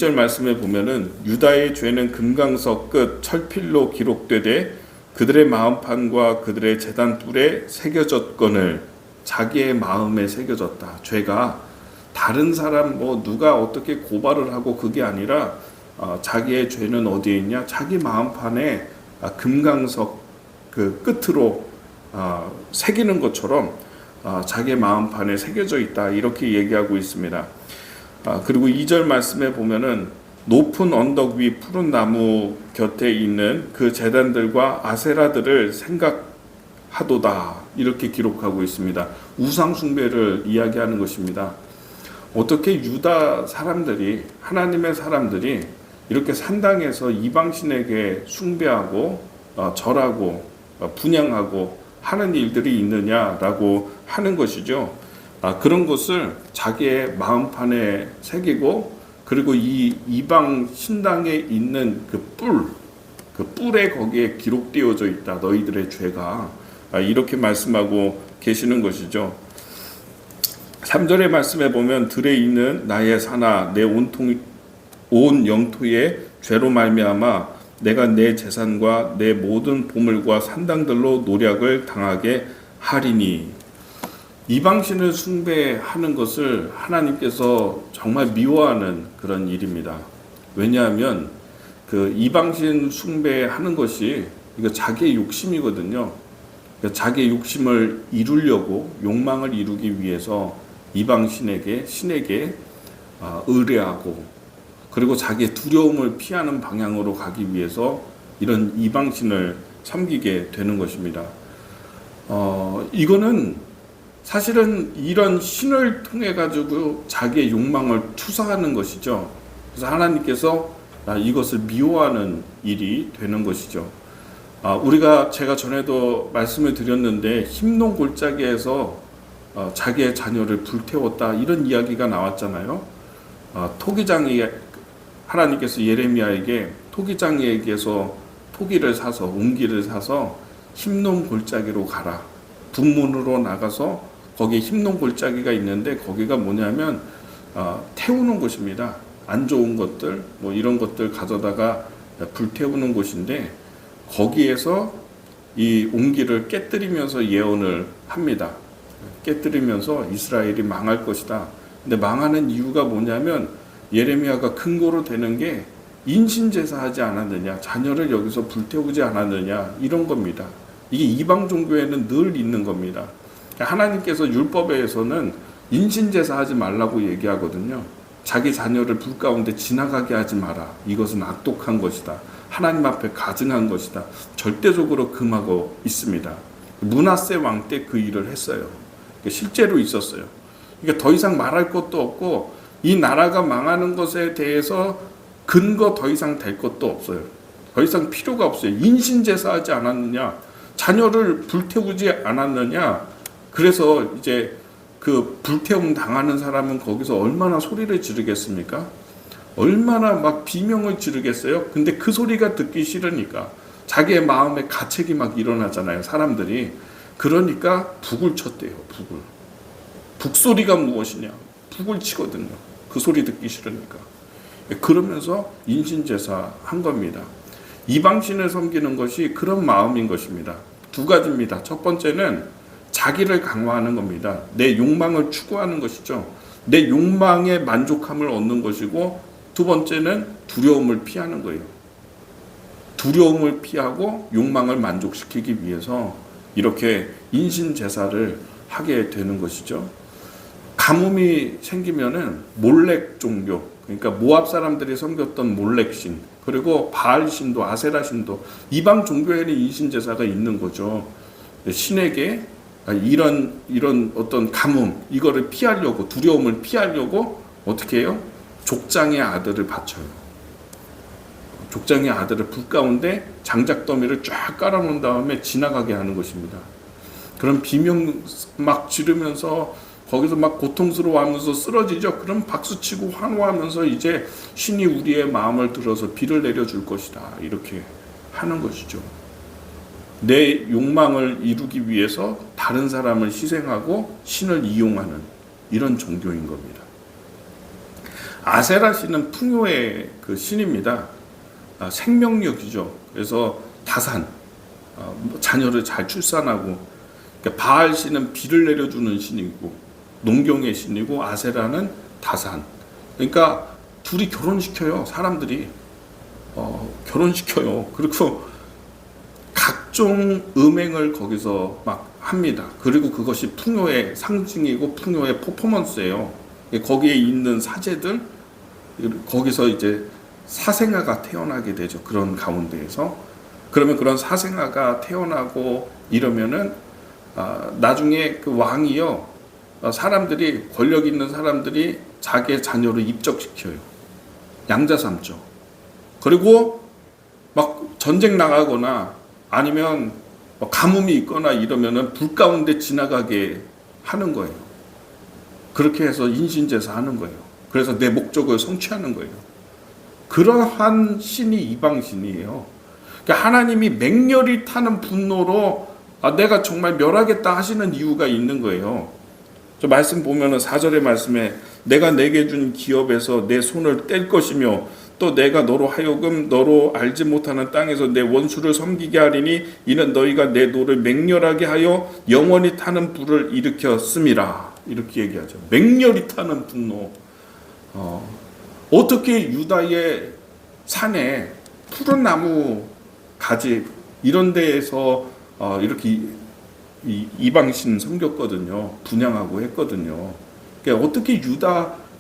1절 말씀에 보면은 유다의 죄는 금강석 끝 철필로 기록되되 그들의 마음판과 그들의 제단 뿔에 새겨졌거늘. 자기의 마음에 새겨졌다. 죄가 다른 사람 누가 어떻게 고발을 하고 그게 아니라 자기의 죄는 어디에 있냐? 자기 마음판에 금강석 그 끝으로 새기는 것처럼 자기의 마음판에 새겨져 있다. 이렇게 얘기하고 있습니다. 그리고 2절 말씀에 보면은 높은 언덕 위 푸른 나무 곁에 있는 그 제단들과 아세라들을 생각하도다. 이렇게 기록하고 있습니다. 우상 숭배를 이야기하는 것입니다. 어떻게 유다 사람들이, 하나님의 사람들이 이렇게 산당에서 이방신에게 숭배하고 절하고 분향하고 하는 일들이 있느냐라고 하는 것이죠. 그런 것을 자기의 마음판에 새기고, 그리고 이 이방 신당에 있는 그 뿔에 거기에 기록되어져 있다. 너희들의 죄가. 이렇게 말씀하고 계시는 것이죠. 3절의 말씀에 보면 들에 있는 나의 산하 내 온 영토의 죄로 말미암아 내가 내 재산과 내 모든 보물과 산당들로 노략을 당하게 하리니. 이방신을 숭배하는 것을 하나님께서 정말 미워하는 그런 일입니다. 왜냐하면 그 이방신 숭배하는 것이 이거 자기의 욕심이거든요. 자기의 욕심을 이루려고, 욕망을 이루기 위해서 이방신에게, 신에게 의뢰하고, 그리고 자기의 두려움을 피하는 방향으로 가기 위해서 이런 이방신을 섬기게 되는 것입니다. 이거는 사실은 이런 신을 통해 가지고 자기의 욕망을 투사하는 것이죠. 그래서 하나님께서 이것을 미워하는 일이 되는 것이죠. 제가 전에도 말씀을 드렸는데 힘농 골짜기에서 자기의 자녀를 불태웠다, 이런 이야기가 나왔잖아요. 토기장이, 하나님께서 예레미야에게 토기장에게서 토기를 사서, 옹기를 사서 힘농 골짜기로 가라. 북문으로 나가서 거기에 힘농 골짜기가 있는데, 거기가 뭐냐면 태우는 곳입니다. 안 좋은 것들 이런 것들 가져다가 불태우는 곳인데, 거기에서 이 옹기를 깨뜨리면서 예언을 합니다. 깨뜨리면서 이스라엘이 망할 것이다. 근데 망하는 이유가 뭐냐면, 예레미야가 근거로 되는 게 인신제사하지 않았느냐, 자녀를 여기서 불태우지 않았느냐, 이런 겁니다. 이게 이방 종교에는 늘 있는 겁니다. 하나님께서 율법에서는 인신제사하지 말라고 얘기하거든요. 자기 자녀를 불 가운데 지나가게 하지 마라. 이것은 악독한 것이다. 하나님 앞에 가증한 것이다. 절대적으로 금하고 있습니다. 므낫세 왕 때 그 일을 했어요. 실제로 있었어요. 그러니까 더 이상 말할 것도 없고, 이 나라가 망하는 것에 대해서 근거 더 이상 될 것도 없어요. 더 이상 필요가 없어요. 인신제사하지 않았느냐, 자녀를 불태우지 않았느냐. 그래서 이제 그 불태움 당하는 사람은 거기서 얼마나 소리를 지르겠습니까? 얼마나 막 비명을 지르겠어요? 근데 그 소리가 듣기 싫으니까 자기의 마음에 가책이 막 일어나잖아요, 사람들이. 그러니까 북을 쳤대요. 북소리가 무엇이냐? 북을 치거든요. 그 소리 듣기 싫으니까. 그러면서 인신제사 한 겁니다. 이방신을 섬기는 것이 그런 마음인 것입니다. 두 가지입니다. 첫 번째는 자기를 강화하는 겁니다. 내 욕망을 추구하는 것이죠. 내 욕망에 만족함을 얻는 것이고, 두 번째는 두려움을 피하는 거예요. 두려움을 피하고 욕망을 만족시키기 위해서 이렇게 인신제사를 하게 되는 것이죠. 가뭄이 생기면은 몰렉 종교, 그러니까 모압 사람들이 섬겼던 몰렉신, 그리고 바알신도, 아세라신도, 이방 종교에는 인신제사가 있는 거죠. 신에게 이런 어떤 가뭄, 이거를 피하려고, 두려움을 피하려고 어떻게 해요? 족장의 아들을 바쳐요. 족장의 아들을 불 가운데 장작더미를 쫙 깔아놓은 다음에 지나가게 하는 것입니다. 그럼 비명 막 지르면서 거기서 막 고통스러워하면서 쓰러지죠. 그럼 박수치고 환호하면서 이제 신이 우리의 마음을 들어서 비를 내려줄 것이다. 이렇게 하는 것이죠. 내 욕망을 이루기 위해서 다른 사람을 희생하고 신을 이용하는 이런 종교인 겁니다. 아세라 신은 풍요의 그 신입니다. 생명력이죠. 그래서 다산, 자녀를 잘 출산하고, 그러니까 바알 신은 비를 내려주는 신이고 농경의 신이고 아세라는 다산. 그러니까 둘이 결혼시켜요. 사람들이 결혼시켜요. 그리고 각종 음행을 거기서 막 합니다. 그리고 그것이 풍요의 상징이고 풍요의 퍼포먼스예요. 거기에 있는 사제들, 거기서 이제 사생아가 태어나게 되죠. 그런 가운데에서. 그러면 그런 사생아가 태어나고 이러면은 나중에 그 왕이요, 사람들이, 권력 있는 사람들이 자기의 자녀를 입적시켜요. 양자 삼죠. 그리고 막 전쟁 나가거나 아니면 가뭄이 있거나 이러면은 불 가운데 지나가게 하는 거예요. 그렇게 해서 인신제사 하는 거예요. 그래서 내 목적을 성취하는 거예요. 그러한 신이 이방신이에요. 그러니까 하나님이 맹렬히 타는 분노로 내가 정말 멸하겠다 하시는 이유가 있는 거예요. 저 말씀 보면은 4절의 말씀에 내가 내게 준 기업에서 내 손을 뗄 것이며 또 내가 너로 하여금 너로 알지 못하는 땅에서 내 원수를 섬기게 하리니 이는 너희가 내 노를 맹렬하게 하여 영원히 타는 불을 일으켰음이라. 이렇게 얘기하죠. 맹렬히 타는 분노. 어떻게 유다의 산에 푸른 나무 가지 이런 데에서 이렇게 이방신 섬겼거든요. 분양하고 했거든요. 그러니까 어떻게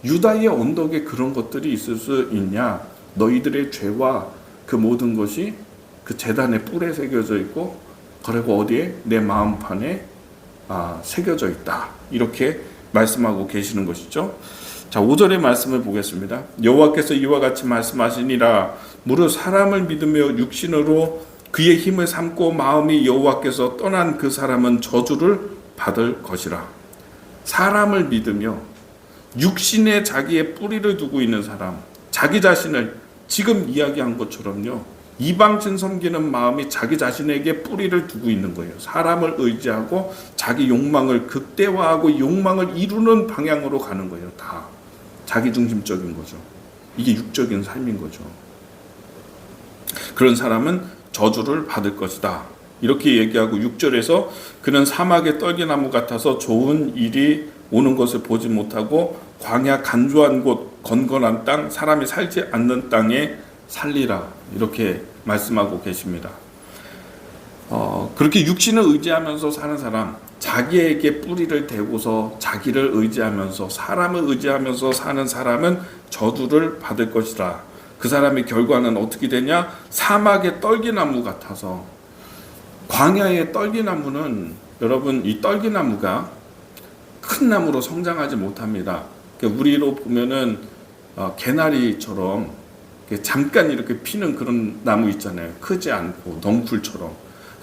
유다의 언덕에 그런 것들이 있을 수 있냐? 너희들의 죄와 그 모든 것이 그 제단의 뿔에 새겨져 있고, 그리고 어디에? 내 마음판에 새겨져 있다. 이렇게 말씀하고 계시는 것이죠. 자, 5절의 말씀을 보겠습니다. 여호와께서 이와 같이 말씀하시니라. 무릇 사람을 믿으며 육신으로 그의 힘을 삼고 마음이 여호와께서 떠난 그 사람은 저주를 받을 것이라. 사람을 믿으며 육신에 자기의 뿌리를 두고 있는 사람, 자기 자신을 지금 이야기한 것처럼요, 이방신 섬기는 마음이 자기 자신에게 뿌리를 두고 있는 거예요. 사람을 의지하고 자기 욕망을 극대화하고 욕망을 이루는 방향으로 가는 거예요. 다 자기 중심적인 거죠. 이게 육적인 삶인 거죠. 그런 사람은 저주를 받을 것이다. 이렇게 얘기하고 6절에서 그는 사막의 떨기나무 같아서 좋은 일이 오는 것을 보지 못하고 광야 간조한 곳 건건한 땅 사람이 살지 않는 땅에 살리라. 이렇게 말씀하고 계십니다. 그렇게 육신을 의지하면서 사는 사람, 자기에게 뿌리를 대고서 자기를 의지하면서 사람을 의지하면서 사는 사람은 저주를 받을 것이라. 그 사람의 결과는 어떻게 되냐? 사막의 떨기나무 같아서. 광야의 떨기나무는, 여러분, 이 떨기나무가 큰 나무로 성장하지 못합니다. 우리로 보면은 개나리처럼 잠깐 이렇게 피는 그런 나무 있잖아요. 크지 않고 넝쿨처럼.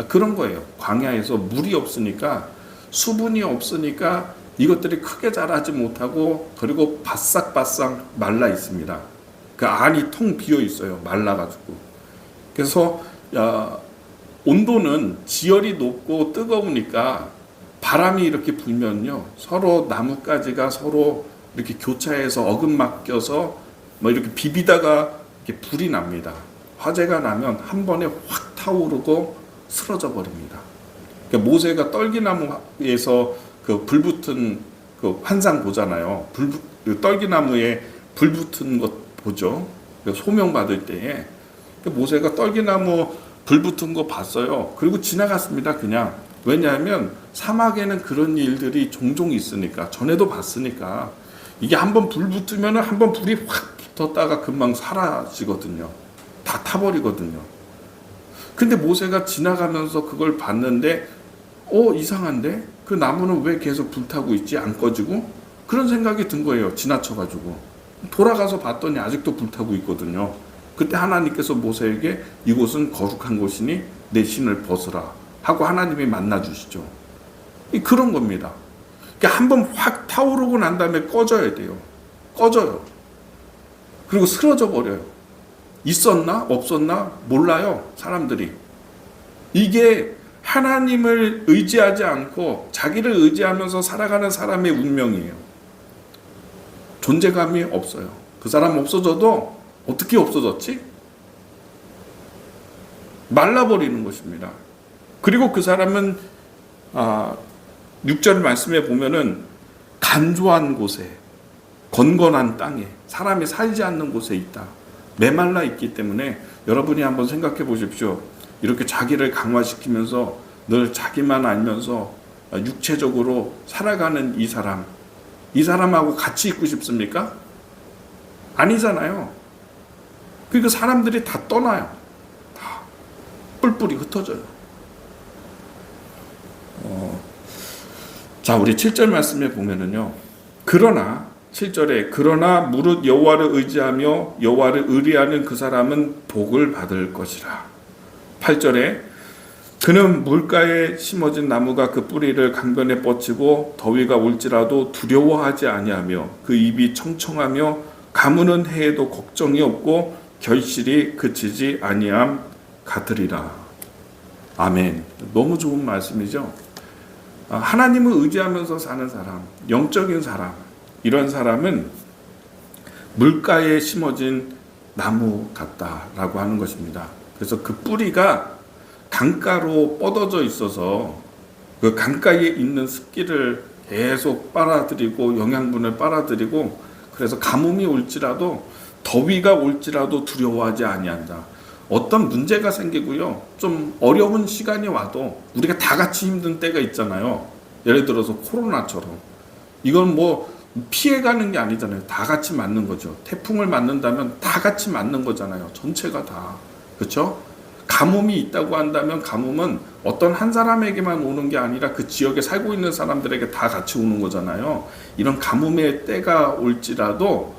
그런 거예요. 광야에서 물이 없으니까, 수분이 없으니까 이것들이 크게 자라지 못하고, 그리고 바싹바싹 말라 있습니다. 그 안이 텅 비어 있어요. 말라가지고. 그래서 온도는 지열이 높고 뜨거우니까 바람이 이렇게 불면요, 서로 나뭇가지가 서로 이렇게 교차해서 어긋 껴서 뭐 이렇게 비비다가 이렇게 불이 납니다. 화재가 나면 한 번에 확 타오르고 쓰러져 버립니다. 그러니까 모세가 떨기나무에서 그 불붙은 그 환상 보잖아요. 떨기나무에 불 붙은 것 보죠. 소명 받을 때에 모세가 떨기나무 불 붙은 거 봤어요. 그리고 지나갔습니다. 그냥. 왜냐하면 사막에는 그런 일들이 종종 있으니까, 전에도 봤으니까. 이게 한번 불 붙으면 한번 불이 확 붙었다가 금방 사라지거든요. 다 타버리거든요. 근데 모세가 지나가면서 그걸 봤는데 이상한데? 그 나무는 왜 계속 불타고 있지? 안 꺼지고? 그런 생각이 든 거예요. 지나쳐가지고. 돌아가서 봤더니 아직도 불타고 있거든요. 그때 하나님께서 모세에게 이곳은 거룩한 곳이니 내 신을 벗으라 하고 하나님이 만나주시죠. 그런 겁니다. 그러니까 한번 확 타오르고 난 다음에 꺼져야 돼요. 꺼져요. 그리고 쓰러져 버려요. 있었나? 없었나? 몰라요. 사람들이. 이게 하나님을 의지하지 않고 자기를 의지하면서 살아가는 사람의 운명이에요. 존재감이 없어요. 그 사람 없어져도 어떻게 없어졌지? 말라버리는 것입니다. 그리고 그 사람은 6절 말씀에 보면은 간조한 곳에, 건건한 땅에, 사람이 살지 않는 곳에 있다. 메말라 있기 때문에 여러분이 한번 생각해 보십시오. 이렇게 자기를 강화시키면서 늘 자기만 알면서 육체적으로 살아가는 이 사람하고 같이 있고 싶습니까? 아니잖아요. 그러니까 사람들이 다 떠나요. 다 뿔뿔이 흩어져요. 자, 우리 7절 말씀에 보면은요. 그러나 7절에 그러나 무릇 여호와를 의지하며 여호와를 의리하는 그 사람은 복을 받을 것이라. 8절에 그는 물가에 심어진 나무가 그 뿌리를 강변에 뻗치고 더위가 올지라도 두려워하지 아니하며 그 입이 청청하며 가무는 해에도 걱정이 없고 결실이 그치지 아니함 같으리라. 아멘. 너무 좋은 말씀이죠. 하나님을 의지하면서 사는 사람, 영적인 사람, 이런 사람은 물가에 심어진 나무 같다라고 하는 것입니다. 그래서 그 뿌리가 강가로 뻗어져 있어서 그 강가에 있는 습기를 계속 빨아들이고 영양분을 빨아들이고, 그래서 가뭄이 올지라도 더위가 올지라도 두려워하지 아니한다. 어떤 문제가 생기고요, 좀 어려운 시간이 와도 우리가 다 같이 힘든 때가 있잖아요. 예를 들어서 코로나처럼. 이건 뭐 피해가는 게 아니잖아요. 다 같이 맞는 거죠. 태풍을 맞는다면 다 같이 맞는 거잖아요. 전체가 다. 그렇죠? 가뭄이 있다고 한다면 가뭄은 어떤 한 사람에게만 오는 게 아니라 그 지역에 살고 있는 사람들에게 다 같이 오는 거잖아요. 이런 가뭄의 때가 올지라도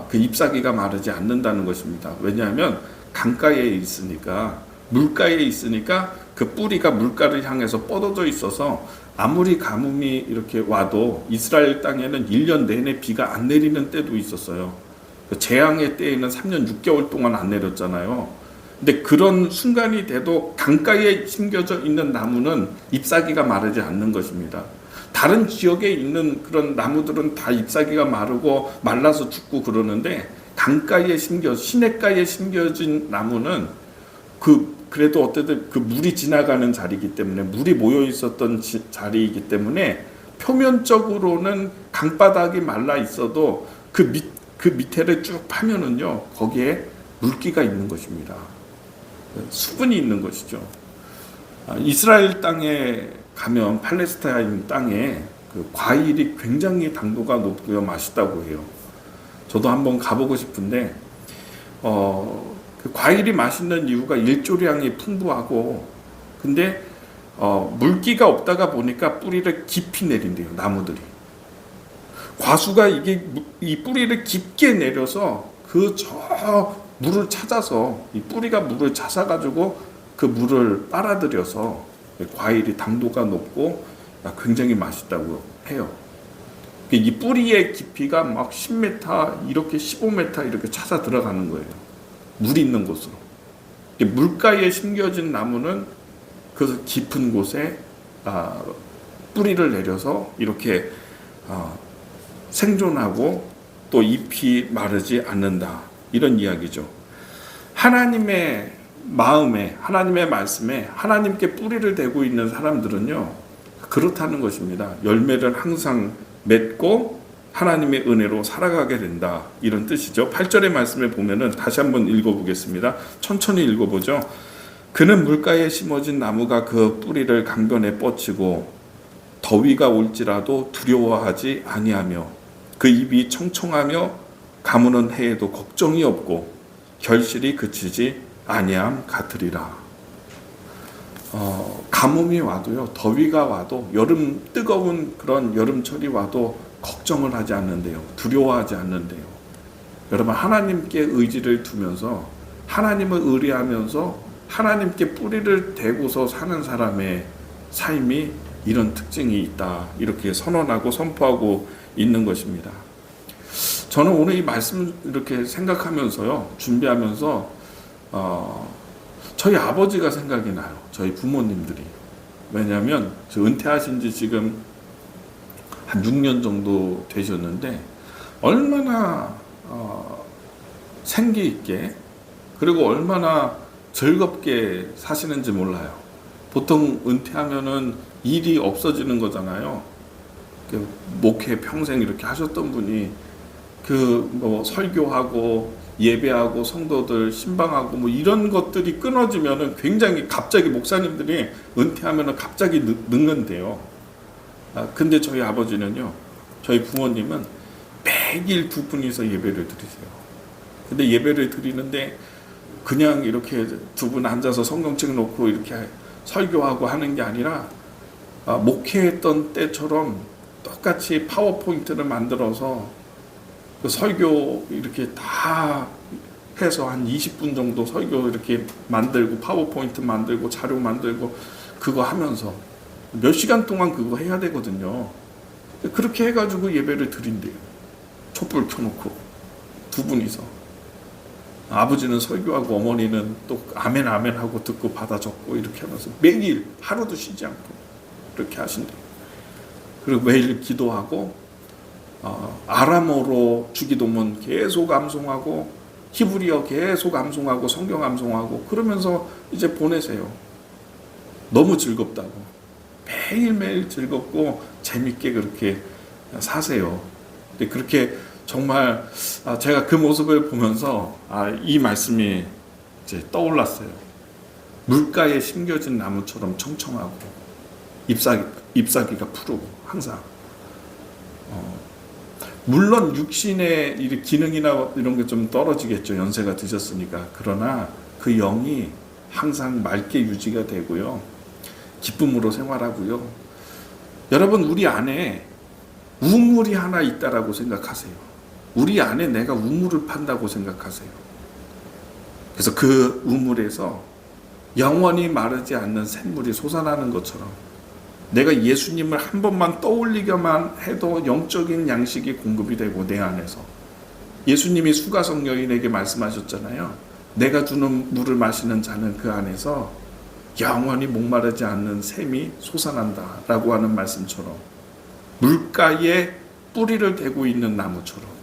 그 잎사귀가 마르지 않는다는 것입니다. 왜냐하면 강가에 있으니까, 물가에 있으니까 그 뿌리가 물가를 향해서 뻗어져 있어서 아무리 가뭄이 이렇게 와도 이스라엘 땅에는 1년 내내 비가 안 내리는 때도 있었어요. 그 재앙의 때에는 3년 6개월 동안 안 내렸잖아요. 근데 그런 순간이 돼도 강가에 심겨져 있는 나무는 잎사귀가 마르지 않는 것입니다. 다른 지역에 있는 그런 나무들은 다 잎사귀가 마르고 말라서 죽고 그러는데, 강가에 시냇가에 심겨진 나무는 그래도 어쨌든 그 물이 지나가는 자리이기 때문에, 물이 모여 있었던 자리이기 때문에 표면적으로는 강바닥이 말라 있어도 그 밑에를 쭉 파면은요, 거기에 물기가 있는 것입니다. 수분이 있는 것이죠. 이스라엘 땅에 가면 팔레스타인 땅에 그 과일이 굉장히 당도가 높고요, 맛있다고 해요. 저도 한번 가보고 싶은데 그 과일이 맛있는 이유가 일조량이 풍부하고, 근데 물기가 없다가 보니까 뿌리를 깊이 내린대요, 나무들이. 과수가 이 뿌리를 깊게 내려서 저 물을 찾아서, 이 뿌리가 물을 찾아가지고 그 물을 빨아들여서 과일이 당도가 높고 굉장히 맛있다고 해요. 이 뿌리의 깊이가 막 10m, 이렇게 15m 이렇게 찾아 들어가는 거예요. 물 있는 곳으로. 물가에 심겨진 나무는 그 깊은 곳에 뿌리를 내려서 이렇게 생존하고 또 잎이 마르지 않는다. 이런 이야기죠. 하나님의 마음에, 하나님의 말씀에 하나님께 뿌리를 대고 있는 사람들은요, 그렇다는 것입니다. 열매를 항상 맺고 하나님의 은혜로 살아가게 된다. 이런 뜻이죠. 8절의 말씀에 보면은 다시 한번 읽어보겠습니다. 천천히 읽어보죠. 그는 물가에 심어진 나무가 그 뿌리를 강변에 뻗치고 더위가 올지라도 두려워하지 아니하며 그 입이 청청하며 가무는 해에도 걱정이 없고 결실이 그치지 아니함 같으리라. 가뭄이 와도요, 더위가 와도, 뜨거운 그런 여름철이 와도 걱정을 하지 않는데요, 두려워하지 않는데요. 여러분, 하나님께 의지를 두면서 하나님을 의뢰하면서 하나님께 뿌리를 대고서 사는 사람의 삶이 이런 특징이 있다, 이렇게 선언하고 선포하고 있는 것입니다. 저는 오늘 이 말씀을 이렇게 생각하면서요, 준비하면서 저희 아버지가 생각이 나요. 저희 부모님들이. 왜냐하면 저 은퇴하신 지 지금 한 6년 정도 되셨는데 얼마나 생기 있게 그리고 얼마나 즐겁게 사시는지 몰라요. 보통 은퇴하면은 일이 없어지는 거잖아요. 목회 평생 이렇게 하셨던 분이 뭐 설교하고 예배하고 성도들 신방하고 뭐 이런 것들이 끊어지면은 굉장히 갑자기 목사님들이 은퇴하면은 갑자기 늙는데요. 근데 저희 아버지는요, 저희 부모님은 매일 두 분이서 예배를 드리세요. 근데 예배를 드리는데 그냥 이렇게 두 분 앉아서 성경책 놓고 이렇게 설교하고 하는 게 아니라 목회했던 때처럼 똑같이 파워포인트를 만들어서 그 설교 이렇게 다 해서 한 20분 정도 설교 이렇게 만들고 파워포인트 만들고 자료 만들고 그거 하면서 몇 시간 동안 그거 해야 되거든요. 그렇게 해가지고 예배를 드린대요. 촛불 켜놓고 두 분이서. 아버지는 설교하고 어머니는 또 아멘 아멘 하고 듣고 받아 적고 이렇게 하면서 매일 하루도 쉬지 않고 그렇게 하신대요. 그리고 매일 기도하고 아람어로 주기도문 계속 암송하고 히브리어 계속 암송하고 성경 암송하고 그러면서 이제 보내세요. 너무 즐겁다고. 매일매일 즐겁고 재밌게 그렇게 사세요. 근데 그렇게 정말 제가 그 모습을 보면서 이 말씀이 이제 떠올랐어요. 물가에 심겨진 나무처럼 청청하고 잎사귀가 푸르고 항상 물론 육신의 기능이나 이런 게 좀 떨어지겠죠. 연세가 드셨으니까. 그러나 그 영이 항상 맑게 유지가 되고요. 기쁨으로 생활하고요. 여러분 우리 안에 우물이 하나 있다라고 생각하세요. 우리 안에 내가 우물을 판다고 생각하세요. 그래서 그 우물에서 영원히 마르지 않는 샘물이 솟아나는 것처럼 내가 예수님을 한 번만 떠올리기만 해도 영적인 양식이 공급이 되고 내 안에서 예수님이 수가성 여인에게 말씀하셨잖아요. 내가 주는 물을 마시는 자는 그 안에서 영원히 목마르지 않는 샘이 솟아난다 라고 하는 말씀처럼 물가에 뿌리를 대고 있는 나무처럼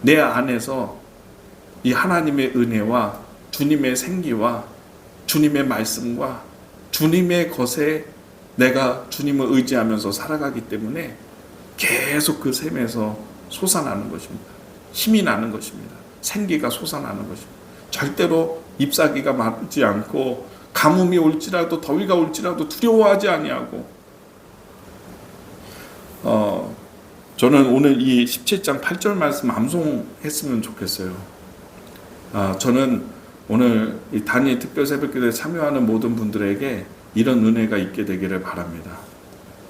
내 안에서 이 하나님의 은혜와 주님의 생기와 주님의 말씀과 주님의 것에 내가 주님을 의지하면서 살아가기 때문에 계속 그 샘에서 솟아나는 것입니다. 힘이 나는 것입니다. 생기가 솟아나는 것입니다. 절대로 잎사귀가 마르지 않고 가뭄이 올지라도 더위가 올지라도 두려워하지 아니하고 저는 오늘 이 17장 8절 말씀 암송했으면 좋겠어요. 저는 오늘 이 단위 특별 새벽기도에 참여하는 모든 분들에게 이런 은혜가 있게 되기를 바랍니다.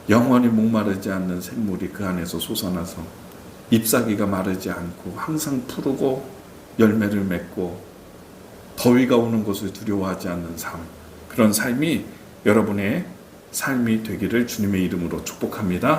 영원히 목마르지 않는 샘물이 그 안에서 솟아나서 잎사귀가 마르지 않고 항상 푸르고 열매를 맺고 더위가 오는 것을 두려워하지 않는 삶, 그런 삶이 여러분의 삶이 되기를 주님의 이름으로 축복합니다.